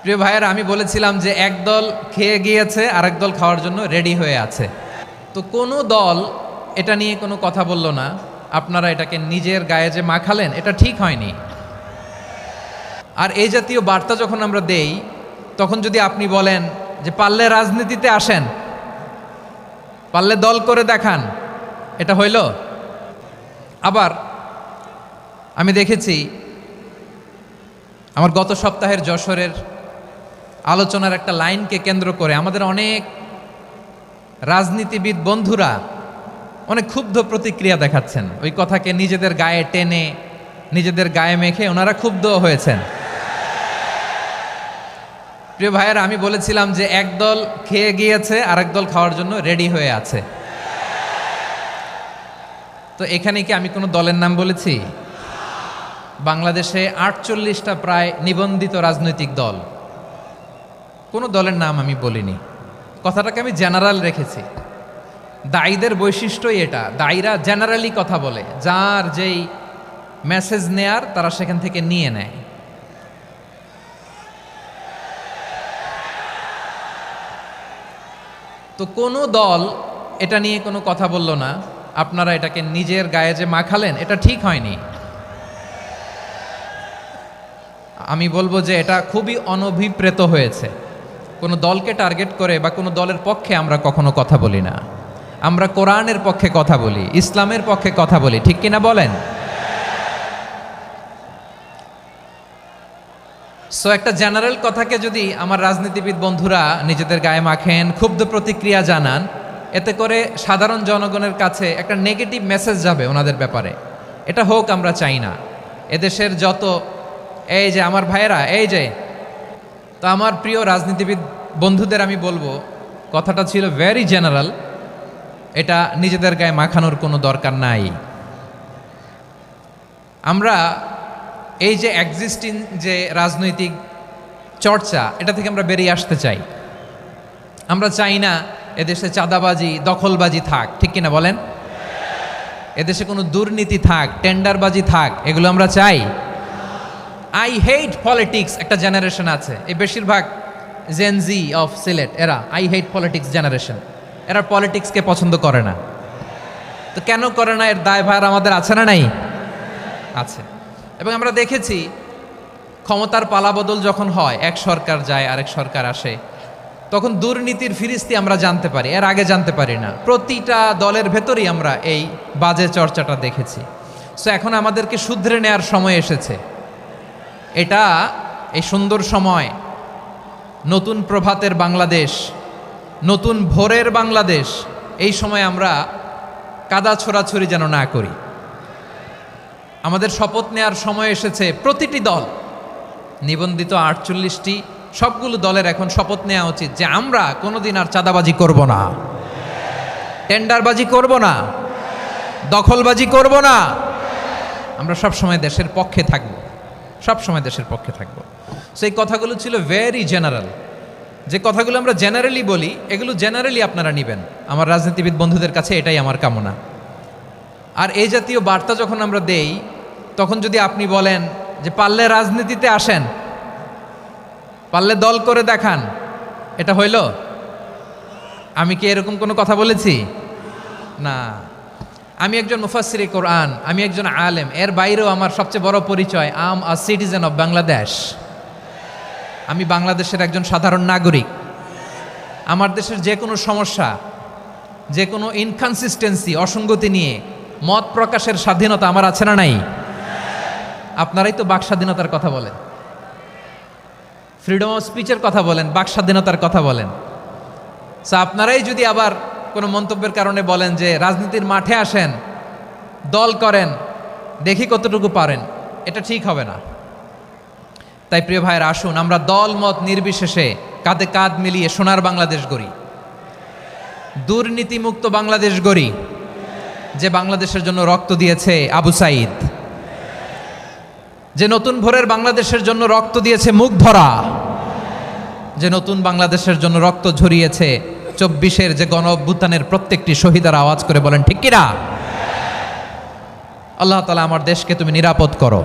প্রিয় ভাইয়েরা, আমি বলেছিলাম যে এক দল খেয়ে গিয়েছে আর এক দল খাওয়ার জন্য রেডি হয়ে আছে। তো কোনো দল এটা নিয়ে কোনো কথা বলল না। আপনারা এটাকে নিজের গায়ে যে মাখালেন, এটা ঠিক হয়নি। আর এই জাতীয় বার্তা যখন আমরা দেই, তখন যদি আপনি বলেন যে পারলে রাজনীতিতে আসেন, পারলে দল করে দেখান, এটা হইল? আবার আমি দেখেছি আমার গত সপ্তাহের যশোরের আলোচনার একটা লাইনকে কেন্দ্র করে আমাদের অনেক রাজনীতিবিদ বন্ধুরা অনেক ক্ষুব্ধ প্রতিক্রিয়া দেখাচ্ছেন। ওই কথাকে নিজেদের গায়ে টেনে, নিজেদের গায়ে মেখে ওনারা ক্ষুব্ধ হয়েছেন। প্রিয় ভাইয়েরা, আমি বলেছিলাম যে এক দল খেয়ে গিয়েছে আর এক দল খাওয়ার জন্য রেডি হয়ে আছে। তো এখানে কি আমি কোনো দলের নাম বলেছি? বাংলাদেশে ৪৮টা প্রায় নিবন্ধিত রাজনৈতিক দল, কোনো দলের নাম আমি বলিনি। কথাটাকে আমি জেনারেল রেখেছি। দায়ীদের বৈশিষ্ট্যই এটা, দায়ীরা জেনারেলি কথা বলে, যার যেই মেসেজ নেয়ার তারা সেখান থেকে নিয়ে নেয়। তো কোনো দল এটা নিয়ে কোনো কথা বলল না। আপনারা এটাকে নিজের গায়ে যে মাখালেন, এটা ঠিক হয়নি। আমি বলবো যে এটা খুবই অনভিপ্রেত হয়েছে। কোনো দলকে টার্গেট করে বা কোনো দলের পক্ষে আমরা কখনো কথা বলি না। আমরা কোরআনের পক্ষে কথা বলি, ইসলামের পক্ষে কথা বলি, ঠিক কিনা বলেন? সো একটা জেনারেল কথাকে যদি আমার রাজনীতিবিদ বন্ধুরা নিজেদের গায়ে মাখেন, ক্ষুব্ধ প্রতিক্রিয়া জানান, এতে করে সাধারণ জনগণের কাছে একটা নেগেটিভ মেসেজ যাবে ওনাদের ব্যাপারে। এটা হোক আমরা চাই না। এদেশের যত এই যে আমার ভাইয়েরা, এই যে, তো আমার প্রিয় রাজনীতিবিদ বন্ধুদের আমি বলবো, কথাটা ছিল ভেরি জেনারেল, এটা নিজেদের গায়ে মাখানোর কোনো দরকার নাই। আমরা এই যে এক্সিস্টিং যে রাজনৈতিক চর্চা, এটা থেকে আমরা বেরিয়ে আসতে চাই। আমরা চাই না এদেশে চাঁদাবাজি, দখলবাজি থাক, ঠিক কিনা বলেন? এদেশে কোনো দুর্নীতি থাক, টেন্ডারবাজি থাক, এগুলো আমরা চাই। আই হেট পলিটিক্স একটা জেনারেশন আছে, এই বেশিরভাগ জেনজি অফ সিলেট, এরা আই হেট পলিটিক্স জেনারেশন। এরা পলিটিক্সকে পছন্দ করে না। তো কেন করে না, এর দায়ভার আমাদের আছে না নাই? আছে। এবং আমরা দেখেছি ক্ষমতার পালাবদল যখন হয়, এক সরকার যায় আরেক সরকার আসে, তখন দুর্নীতির ফিরিস্তি আমরা জানতে পারি, এর আগে জানতে পারি না। প্রতিটা দলের ভেতরেই আমরা এই বাজে চর্চাটা দেখেছি। সো এখন আমাদেরকে শুধরে নেওয়ার সময় এসেছে। এটা এই সুন্দর সময়, নতুন প্রভাতের বাংলাদেশ, নতুন ভোরের বাংলাদেশ, এই সময় আমরা কাদা ছোড়াছুরি যেন না করি। আমাদের শপথ নেওয়ার সময় এসেছে। প্রতিটি দল, নিবন্ধিত ৪৮টি, সবগুলো দলের এখন শপথ নেওয়া উচিত যে আমরা কোনোদিন আর চাঁদাবাজি করব না, টেন্ডারবাজি করব না, দখলবাজি করব না। আমরা সবসময় দেশের পক্ষে থাকব, সবসময় দেশের পক্ষে থাকব। সেই কথাগুলো ছিল ভেরি জেনারেল। যে কথাগুলো আমরা জেনারেলি বলি, এগুলো জেনারেলি আপনারা নেবেন। আমার রাজনীতিবিদ বন্ধুদের কাছে এটাই আমার কামনা। আর এই জাতীয় বার্তা যখন আমরা দেই, তখন যদি আপনি বলেন যে পারলে রাজনীতিতে আসেন, পারলে দল করে দেখান, এটা হইল? আমি কি এরকম কোনো কথা বলেছি? না। আমি একজন মুফাসসিরে কোরআন, আমি একজন আলেম, এর বাইরেও আমার সবচেয়ে বড় পরিচয় আম আ সিটিজেন অফ বাংলাদেশ। আমি বাংলাদেশের একজন সাধারণ নাগরিক। আমার দেশের যে কোনো সমস্যা, যে কোনো ইনকনসিস্টেন্সি, অসঙ্গতি নিয়ে মত প্রকাশের স্বাধীনতা আমার আছে না নাই? আপনারাই তো বাক স্বাধীনতার কথা বলেন, ফ্রিডম অফ স্পিচের কথা বলেন, বাক স্বাধীনতার কথা বলেন। সো আপনারাই যদি আবার কোনো মন্তব্যের কারণে বলেন যে রাজনীতির মাঠে আসেন, দল করেন, দেখি কতটুকু পারেন, এটা ঠিক হবে না। তাই প্রিয় ভাইয়ের, আসুন আমরা দল মত নির্বিশেষে কাঁধে কাঁধ মিলিয়ে সোনার বাংলাদেশ গড়ি, দুর্নীতিমুক্ত বাংলাদেশ গড়ি, যে বাংলাদেশের জন্য রক্ত দিয়েছে আবু সাঈদ, যে নতুন ভোরের বাংলাদেশের জন্য রক্ত দিয়েছে মুগ্ধরা, যে নতুন বাংলাদেশের জন্য রক্ত ঝরিয়েছে ২৪-এর যে গণ অভ্যুত্থানের প্রত্যেকটি শহীদের আওয়াজ করে বলেন ঠিক কিনা? আল্লাহ তাআলা আমার দেশকে তুমি নিরাপদ করো।